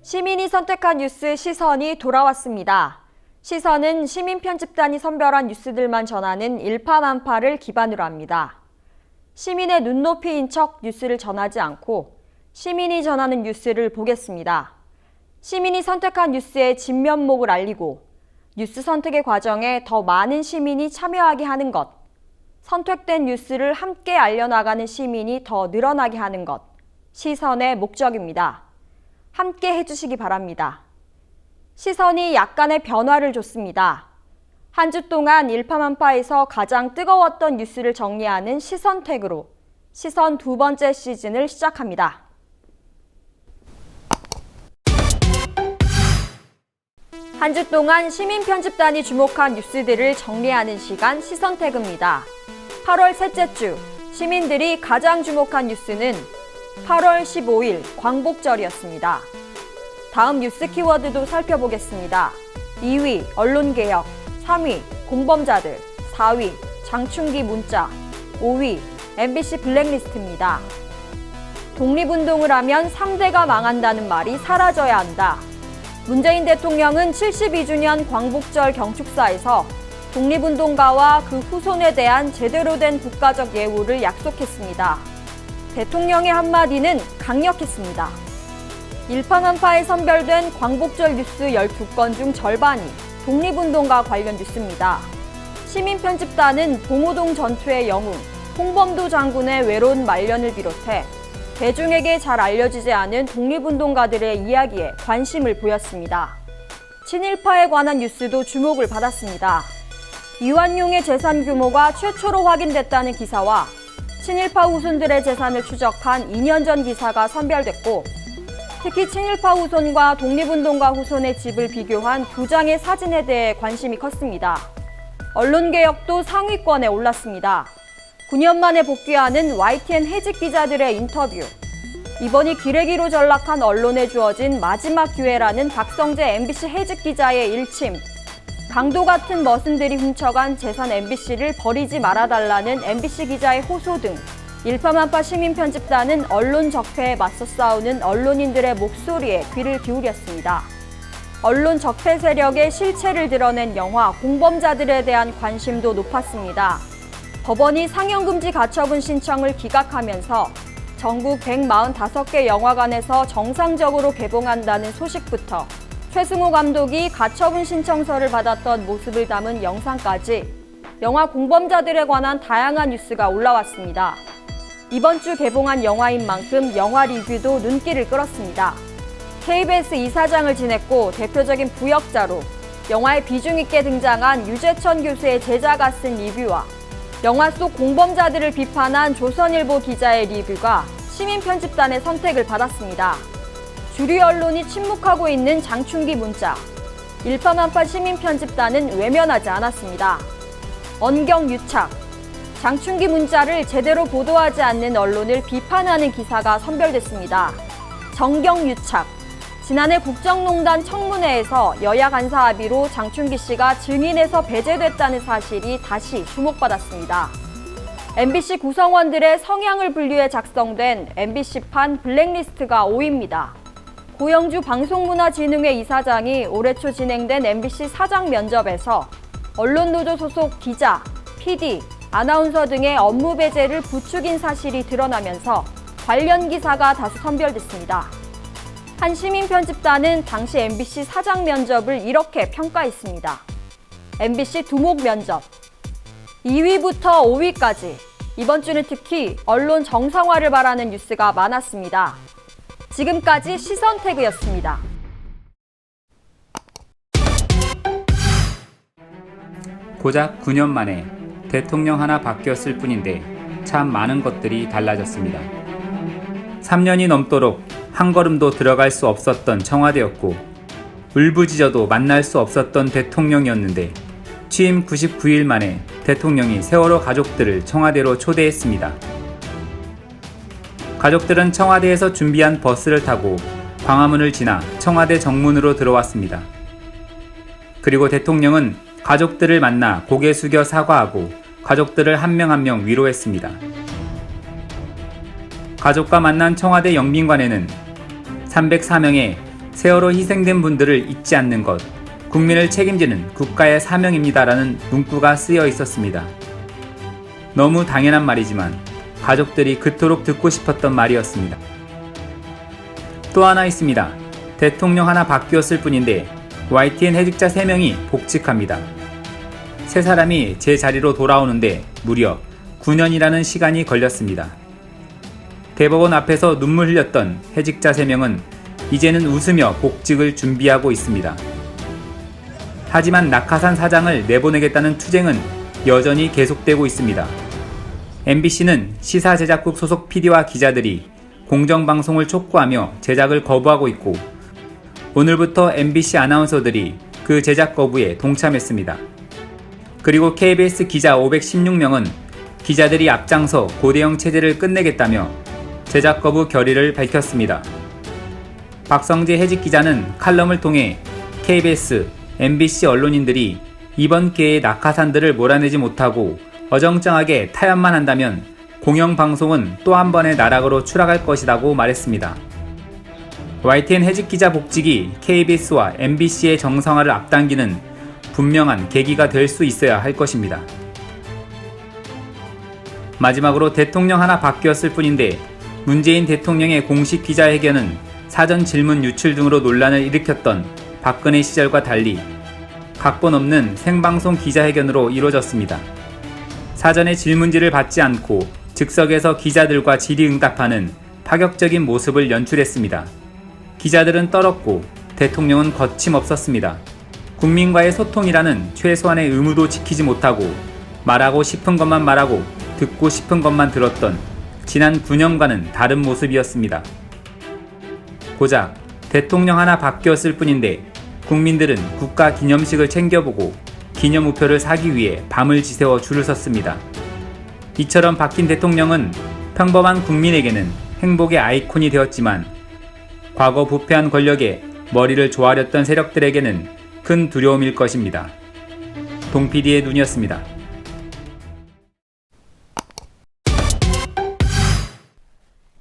시민이 선택한 뉴스 시선이 돌아왔습니다. 시선은 시민 편집단이 선별한 뉴스들만 전하는 일파만파를 기반으로 합니다. 시민의 눈높이인 척 뉴스를 전하지 않고 시민이 전하는 뉴스를 보겠습니다. 시민이 선택한 뉴스의 진면목을 알리고 뉴스 선택의 과정에 더 많은 시민이 참여하게 하는 것, 선택된 뉴스를 함께 알려나가는 시민이 더 늘어나게 하는 것, 시선의 목적입니다. 함께 해주시기 바랍니다. 시선이 약간의 변화를 줬습니다. 한 주 동안 일파만파에서 가장 뜨거웠던 뉴스를 정리하는 시선택으로 시선 두 번째 시즌을 시작합니다. 한 주 동안 시민 편집단이 주목한 뉴스들을 정리하는 시간 시선택입니다. 8월 셋째 주 시민들이 가장 주목한 뉴스는 8월 15일 광복절이었습니다. 다음 뉴스 키워드도 살펴보겠습니다. 2위 언론개혁, 3위 공범자들, 4위 장충기 문자, 5위 MBC 블랙리스트입니다. 독립운동을 하면 3대가 망한다는 말이 사라져야 한다. 문재인 대통령은 72주년 광복절 경축사에서 독립운동가와 그 후손에 대한 제대로 된 국가적 예우를 약속했습니다. 대통령의 한마디는 강력했습니다. 일파만파에 선별된 광복절 뉴스 12건 중 절반이 독립운동과 관련 뉴스입니다. 시민 편집단은 봉오동 전투의 영웅, 홍범도 장군의 외로운 말년을 비롯해 대중에게 잘 알려지지 않은 독립운동가들의 이야기에 관심을 보였습니다. 친일파에 관한 뉴스도 주목을 받았습니다. 이완용의 재산 규모가 최초로 확인됐다는 기사와 친일파 후손들의 재산을 추적한 2년 전 기사가 선별됐고, 특히 친일파 후손과 독립운동가 후손의 집을 비교한 두 장의 사진에 대해 관심이 컸습니다. 언론개혁도 상위권에 올랐습니다. 9년 만에 복귀하는 YTN 해직 기자들의 인터뷰, 이번이 기레기로 전락한 언론에 주어진 마지막 기회라는 박성재 MBC 해직 기자의 일침, 강도 같은 머슴들이 훔쳐간 재산 MBC를 버리지 말아달라는 MBC 기자의 호소 등 일파만파 시민 편집단은 언론 적폐에 맞서 싸우는 언론인들의 목소리에 귀를 기울였습니다. 언론 적폐 세력의 실체를 드러낸 영화 공범자들에 대한 관심도 높았습니다. 법원이 상영금지 가처분 신청을 기각하면서 전국 145개 영화관에서 정상적으로 개봉한다는 소식부터 최승호 감독이 가처분 신청서를 받았던 모습을 담은 영상까지 영화 공범자들에 관한 다양한 뉴스가 올라왔습니다. 이번 주 개봉한 영화인 만큼 영화 리뷰도 눈길을 끌었습니다. KBS 이사장을 지냈고 대표적인 부역자로 영화에 비중 있게 등장한 유재천 교수의 제자가 쓴 리뷰와 영화 속 공범자들을 비판한 조선일보 기자의 리뷰가 시민 편집단의 선택을 받았습니다. 주류 언론이 침묵하고 있는 장충기 문자, 일파만파 시민 편집단은 외면하지 않았습니다. 언경유착, 장충기 문자를 제대로 보도하지 않는 언론을 비판하는 기사가 선별됐습니다. 정경유착, 지난해 국정농단 청문회에서 여야 간사 합의로 장충기 씨가 증인에서 배제됐다는 사실이 다시 주목받았습니다. MBC 구성원들의 성향을 분류해 작성된 MBC판 블랙리스트가 5위입니다. 고영주 방송문화진흥회 이사장이 올해 초 진행된 MBC 사장 면접에서 언론노조 소속 기자, PD, 아나운서 등의 업무 배제를 부추긴 사실이 드러나면서 관련 기사가 다수 선별됐습니다. 한 시민 편집단은 당시 MBC 사장 면접을 이렇게 평가했습니다. MBC 두목 면접, 2위부터 5위까지 이번 주는 특히 언론 정상화를 바라는 뉴스가 많았습니다. 지금까지 시선태그였습니다. 고작 9년 만에 대통령 하나 바뀌었을 뿐인데 참 많은 것들이 달라졌습니다. 3년이 넘도록 한 걸음도 들어갈 수 없었던 청와대였고 울부짖어도 만날 수 없었던 대통령이었는데 취임 99일 만에 대통령이 세월호 가족들을 청와대로 초대했습니다. 가족들은 청와대에서 준비한 버스를 타고 광화문을 지나 청와대 정문으로 들어왔습니다. 그리고 대통령은 가족들을 만나 고개 숙여 사과하고 가족들을 한 명 한 명 위로했습니다. 가족과 만난 청와대 영빈관에는 304명의 세월호 희생된 분들을 잊지 않는 것, 국민을 책임지는 국가의 사명입니다라는 문구가 쓰여 있었습니다. 너무 당연한 말이지만 가족들이 그토록 듣고 싶었던 말이었습니다. 또 하나 있습니다. 대통령 하나 바뀌었을 뿐인데 YTN 해직자 3명이 복직합니다. 세 사람이 제 자리로 돌아오는데 무려 9년이라는 시간이 걸렸습니다. 대법원 앞에서 눈물 흘렸던 해직자 3명은 이제는 웃으며 복직을 준비하고 있습니다. 하지만 낙하산 사장을 내보내겠다는 투쟁은 여전히 계속되고 있습니다. MBC는 시사제작국 소속 PD와 기자들이 공정방송을 촉구하며 제작을 거부하고 있고 오늘부터 MBC 아나운서들이 그 제작 거부에 동참했습니다. 그리고 KBS 기자 516명은 기자들이 앞장서 고대형 체제를 끝내겠다며 제작 거부 결의를 밝혔습니다. 박성재 해직 기자는 칼럼을 통해 KBS, MBC 언론인들이 이번 기회에 낙하산들을 몰아내지 못하고 어정쩡하게 타협만 한다면 공영방송은 또 한 번의 나락으로 추락할 것이라고 말했습니다. YTN 해직 기자 복직이 KBS와 MBC의 정상화를 앞당기는 분명한 계기가 될 수 있어야 할 것입니다. 마지막으로 대통령 하나 바뀌었을 뿐인데 문재인 대통령의 공식 기자회견은 사전 질문 유출 등으로 논란을 일으켰던 박근혜 시절과 달리 각본 없는 생방송 기자회견으로 이루어졌습니다. 사전에 질문지를 받지 않고 즉석에서 기자들과 질의응답하는 파격적인 모습을 연출했습니다. 기자들은 떨었고 대통령은 거침없었습니다. 국민과의 소통이라는 최소한의 의무도 지키지 못하고 말하고 싶은 것만 말하고 듣고 싶은 것만 들었던 지난 9년과는 다른 모습이었습니다. 고작 대통령 하나 바뀌었을 뿐인데 국민들은 국가 기념식을 챙겨보고 기념우표를 사기 위해 밤을 지새워 줄을 섰습니다. 이처럼 바뀐 대통령은 평범한 국민에게는 행복의 아이콘이 되었지만 과거 부패한 권력에 머리를 조아렸던 세력들에게는 큰 두려움일 것입니다. 동PD의 눈이었습니다.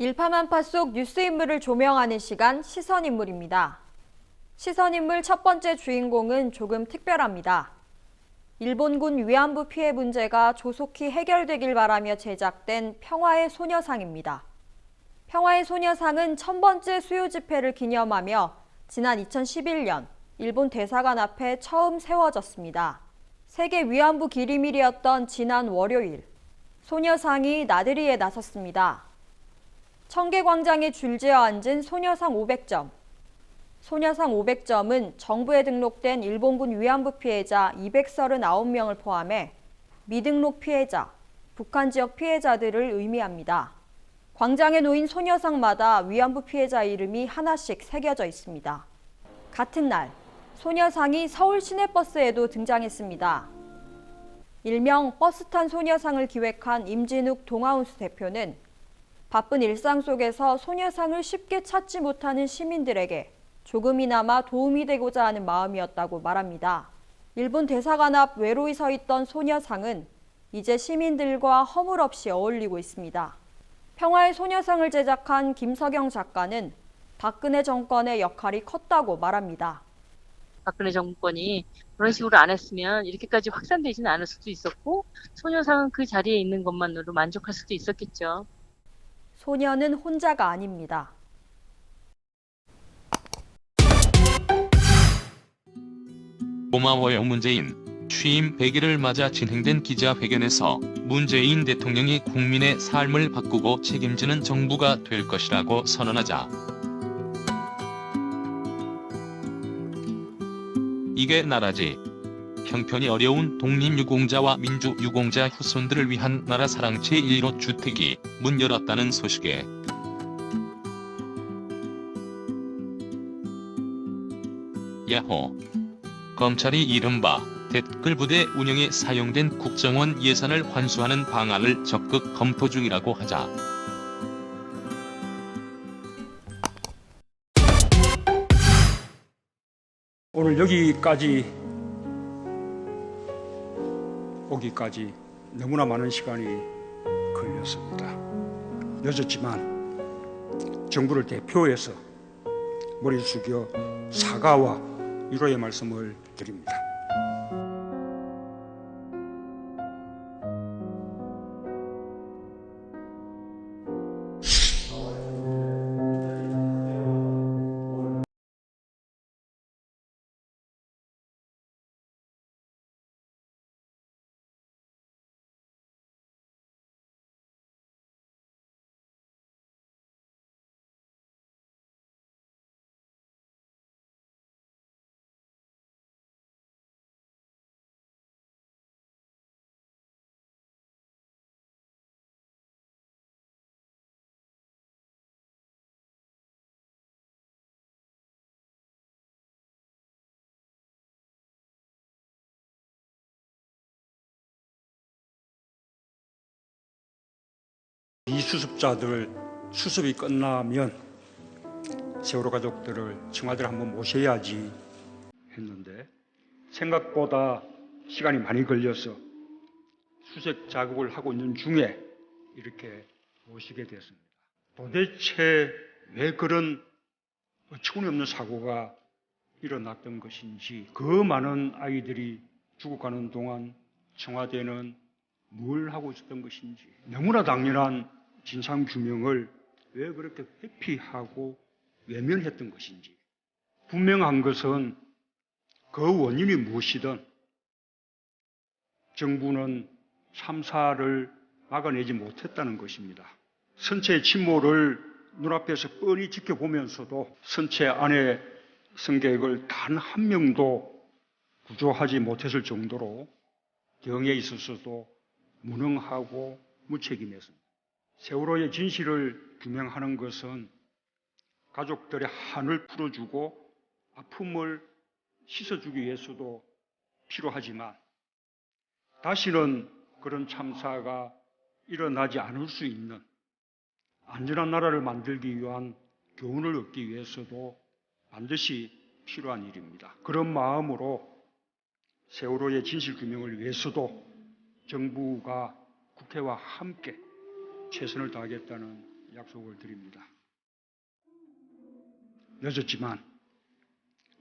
일파만파 속 뉴스 인물을 조명하는 시간 시선인물입니다. 시선인물 첫 번째 주인공은 조금 특별합니다. 일본군 위안부 피해 문제가 조속히 해결되길 바라며 제작된 평화의 소녀상입니다. 평화의 소녀상은 1000번째 수요 집회를 기념하며 지난 2011년 일본 대사관 앞에 처음 세워졌습니다. 세계 위안부 기리밀이었던 지난 월요일, 소녀상이 나들이에 나섰습니다. 청계광장에 줄지어 앉은 소녀상 500점. 소녀상 500점은 정부에 등록된 일본군 위안부 피해자 239명을 포함해 미등록 피해자, 북한 지역 피해자들을 의미합니다. 광장에 놓인 소녀상마다 위안부 피해자 이름이 하나씩 새겨져 있습니다. 같은 날, 소녀상이 서울 시내버스에도 등장했습니다. 일명 버스 탄 소녀상을 기획한 임진욱 동아운수 대표는 바쁜 일상 속에서 소녀상을 쉽게 찾지 못하는 시민들에게 조금이나마 도움이 되고자 하는 마음이었다고 말합니다. 일본 대사관 앞 외로이 서 있던 소녀상은 이제 시민들과 허물없이 어울리고 있습니다. 평화의 소녀상을 제작한 김석영 작가는 박근혜 정권의 역할이 컸다고 말합니다. 박근혜 정권이 그런 식으로 안 했으면 이렇게까지 확산되지는 않을 수도 있었고 소녀상은 그 자리에 있는 것만으로 만족할 수도 있었겠죠. 소녀는 혼자가 아닙니다. 고마워요 문재인. 취임 100일을 맞아 진행된 기자회견에서 문재인 대통령이 국민의 삶을 바꾸고 책임지는 정부가 될 것이라고 선언하자 이게 나라지. 형편이 어려운 독립유공자와 민주유공자 후손들을 위한 나라 사랑 제1호 주택이 문 열었다는 소식에 야호. 검찰이 이른바 댓글 부대 운영에 사용된 국정원 예산을 환수하는 방안을 적극 검토 중이라고 하자 오늘 여기까지 오기까지 너무나 많은 시간이 걸렸습니다. 늦었지만 정부를 대표해서 머리 숙여 사과와 위로의 말씀을 드립니다. 미수습자들 수습이 끝나면 세월호 가족들을 청와대를 한번 모셔야지 했는데 생각보다 시간이 많이 걸려서 수색 작업을 하고 있는 중에 이렇게 모시게 됐습니다. 도대체 왜 그런 어처구니없는 사고가 일어났던 것인지, 그 많은 아이들이 죽어가는 동안 청와대는 뭘 하고 있었던 것인지, 너무나 당연한 진상규명을 왜 그렇게 회피하고 외면했던 것인지, 분명한 것은 그 원인이 무엇이든 정부는 참사를 막아내지 못했다는 것입니다. 선체의 침몰을 눈앞에서 뻔히 지켜보면서도 선체 안에 승객을 단 한 명도 구조하지 못했을 정도로 경에 있어서도 무능하고 무책임했습니다. 세월호의 진실을 규명하는 것은 가족들의 한을 풀어주고 아픔을 씻어주기 위해서도 필요하지만 다시는 그런 참사가 일어나지 않을 수 있는 안전한 나라를 만들기 위한 교훈을 얻기 위해서도 반드시 필요한 일입니다. 그런 마음으로 세월호의 진실 규명을 위해서도 정부가 국회와 함께 최선을 다하겠다는 약속을 드립니다. 늦었지만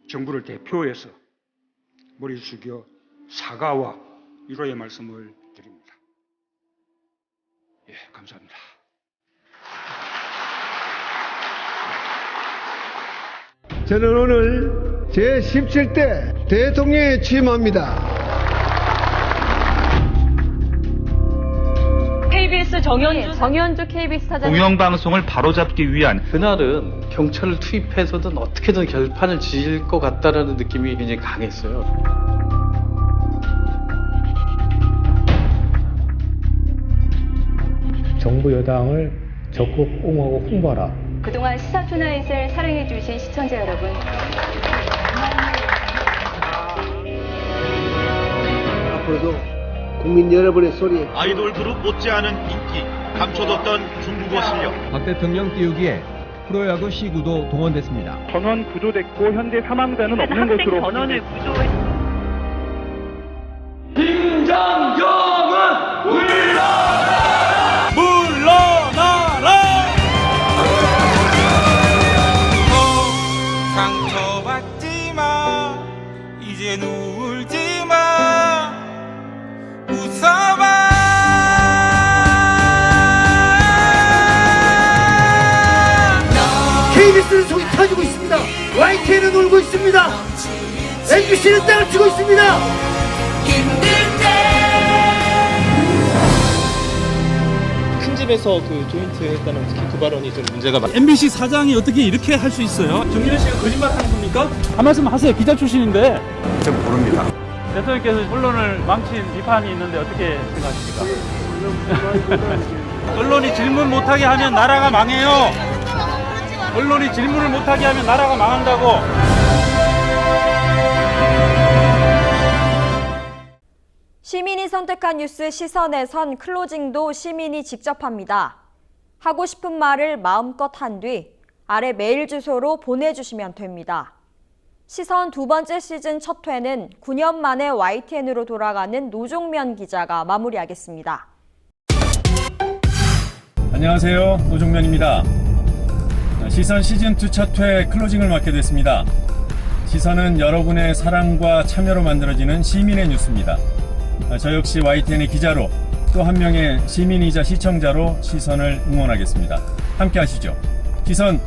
정부를 대표해서 머리 숙여 사과와 위로의 말씀을 드립니다. 예, 감사합니다. 저는 오늘 제17대 대통령에 취임합니다. KBS 정현주 KBS 사장님. 공영방송을 바로잡기 위한 그날은 경찰을 투입해서든 어떻게든 결판을 지을 것 같다라는 느낌이 굉장히 강했어요. 정부 여당을 적극 옹호하고 홍보하라. 그동안 시사투나잇을 사랑해주신 시청자 여러분, 앞으로도 국민 여러분의 소리에 아이돌 그룹 못지않은 인기, 감춰뒀던 중국어 실력. 박 대통령 띄우기에 프로야구 시구도 동원됐습니다. 전원 구조됐고 현재 사망자는 없는 것으로 전원을 구조해. 김장경은 물러나라! 물러나라! 상처받지마, 이젠 울지마, 웃어봐. KBS는 속이 터지고 있습니다. YTN은 울고 있습니다. MBC는 땅을 치고 있습니다. 큰 집에서 그 조인트 했다는 특히 그 발언이 좀 문제가 많아요. MBC 사장이 어떻게 이렇게 할 수 있어요? 정윤호 씨가 거짓말 하는 겁니까? 한 말씀 하세요. 기자 출신인데. 전 모릅니다. 대통령께서 언론을 망친 비판이 있는데 어떻게 생각하십니까? 언론이 질문 못하게 하면 나라가 망해요. 언론이 질문을 못하게 하면 나라가 망한다고. 시민이 선택한 뉴스 시선에선 클로징도 시민이 직접 합니다. 하고 싶은 말을 마음껏 한 뒤 아래 메일 주소로 보내주시면 됩니다. 시선 두 번째 시즌 첫 회는 9년 만에 YTN으로 돌아가는 노종면 기자가 마무리하겠습니다. 안녕하세요. 노종면입니다. 시선 시즌2 첫 회 클로징을 맡게 됐습니다. 시선은 여러분의 사랑과 참여로 만들어지는 시민의 뉴스입니다. 저 역시 YTN의 기자로 또 한 명의 시민이자 시청자로 시선을 응원하겠습니다. 함께 하시죠. 시선